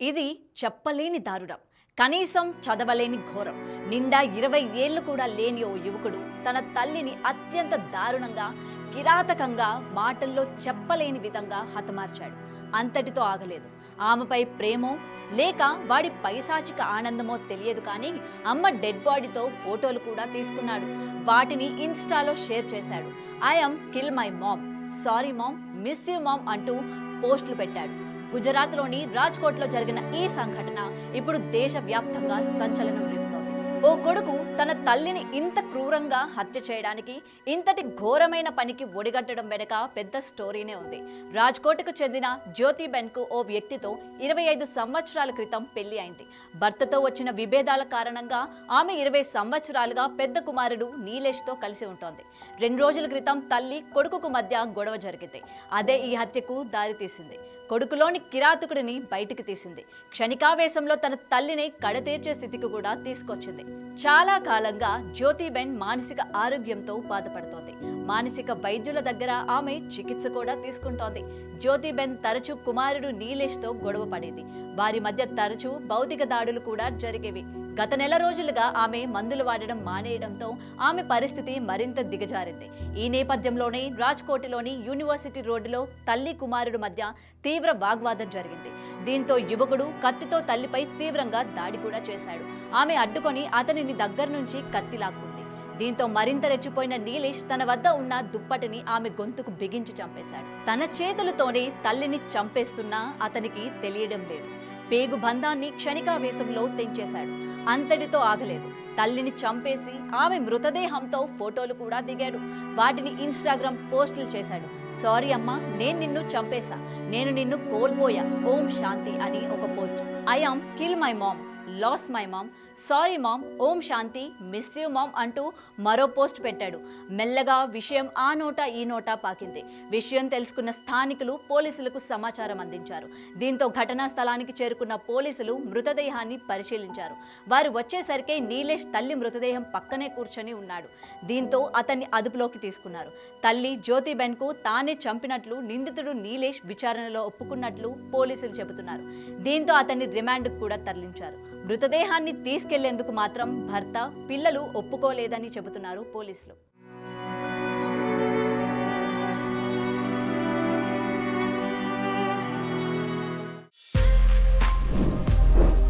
ఇది చెప్పలేని దారుణం. కనీసం చదవలేని ఘోరం. నిండా 20 ఏళ్లు కూడా లేని ఓ యువకుడు తన తల్లిని అత్యంత దారుణంగా, కిరాతకంగా, మాటల్లో చెప్పలేని విధంగా హతమార్చాడు. అంతటితో ఆగలేదు. ఆమెపై ప్రేమో లేక వాడి పైశాచిక ఆనందమో తెలియదు, కానీ అమ్మ డెడ్ బాడీతో ఫోటోలు కూడా తీసుకున్నాడు. వాటిని ఇన్స్టాలో షేర్ చేశాడు. I'm kill my mom, sorry mom, miss you mom అంటూ పోస్టులు పెట్టాడు. గుజరాత్లోని రాజ్కోట్లో జరిగిన ఈ సంఘటన ఇప్పుడు దేశవ్యాప్తంగా సంచలనం రేపుతోంది. ఓ కొడుకు తన తల్లిని ఇంత క్రూరంగా హత్య చేయడానికి, ఇంతటి ఘోరమైన పనికి ఒడిగట్టడం వెనుక పెద్ద స్టోరీనే ఉంది. రాజ్కోట్కు చెందిన జ్యోతిబెన్కు ఓ వ్యక్తితో 25 సంవత్సరాల క్రితం పెళ్లి అయింది. భర్తతో వచ్చిన విభేదాల కారణంగా ఆమె 20 సంవత్సరాలుగా పెద్ద కుమారుడు నీలేష్తో కలిసి ఉంటోంది. 2 రోజుల క్రితం తల్లి కొడుకుకు మధ్య గొడవ జరిగింది. అదే ఈ హత్యకు దారితీసింది. కొడుకులోని కిరాతకుడిని బయటికి తీసింది. క్షణికావేశంలో తన తల్లిని కడతీర్చే స్థితికి కూడా తీసుకొచ్చింది. చాలా కాలంగా జ్యోతిబెన్ మానసిక ఆరోగ్యంతో బాధపడుతోంది. మానసిక వైద్యుల దగ్గర ఆమె చికిత్స కూడా తీసుకుంటోంది. జ్యోతిబెన్ తరచూ కుమారుడు నీలేష్తో గొడవ పడేది. వారి మధ్య తరచూ భౌతిక దాడులు కూడా జరిగేవి. గత నెల రోజులుగా ఆమె మందులు వాడడం మానేయడంతో ఆమె పరిస్థితి మరింత దిగజారింది. ఈ నేపథ్యంలోనే రాజ్కోట్లోని యూనివర్సిటీ రోడ్డులో తల్లి కుమారుడు మధ్య తీవ్ర వాగ్వాదం జరిగింది. దీంతో యువకుడు కత్తితో తల్లిపై తీవ్రంగా దాడి కూడా చేశాడు. ఆమె అడ్డుకొని అతనిని దగ్గర నుంచి కత్తి లాక్కుంది. దీంతో మరింత రెచ్చిపోయిన నీలేష్ తన వద్ద ఉన్న దుప్పటిని ఆమె గొంతుకు బిగించి చంపేశాడు. తన చేతులతోనే తల్లిని చంపేస్తున్నా అతనికి తెలియడం లేదు. పేగు బంధాన్ని క్షణికావేశంలో తెంచేశాడు. అంతటితో ఆగలేదు. తల్లిని చంపేసి ఆమె మృతదేహంతో ఫోటోలు కూడా దిగాడు. వాటిని ఇన్స్టాగ్రామ్ పోస్టులు చేశాడు. సారీ అమ్మా, నేను నిన్ను చంపేశా, నేను నిన్ను కోల్పోయా, ఓం శాంతి అని ఒక post. I am kill my mom, lost my mom, sorry mom, ఓం శాంతి, మిస్ యూ మామ్ అంటూ మరో పోస్ట్ పెట్టాడు. మెల్లగా విషయం ఆ నోట ఈ నోట పాకింది. విషయం తెలుసుకున్న స్థానికులు పోలీసులకు సమాచారం అందించారు. దీంతో ఘటనా స్థలానికి చేరుకున్న పోలీసులు మృతదేహాన్ని పరిశీలించారు. వారు వచ్చేసరికి నీలేష్ తల్లి మృతదేహం పక్కనే కూర్చొని ఉన్నాడు. దీంతో అతన్ని అదుపులోకి తీసుకున్నారు. తల్లి జ్యోతిబెన్కు తానే చంపినట్లు నిందితుడు నీలేష్ విచారణలో ఒప్పుకున్నట్లు పోలీసులు చెబుతున్నారు. దీంతో అతన్ని రిమాండ్కు కూడా తరలించారు. మృతదేహాన్ని తీసుకెళ్లేందుకు మాత్రం భర్త, పిల్లలు ఒప్పుకోలేదని చెబుతున్నారు పోలీసులు.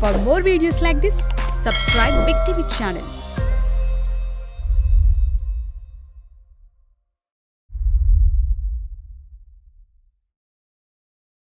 For more videos like this, subscribe Big TV channel.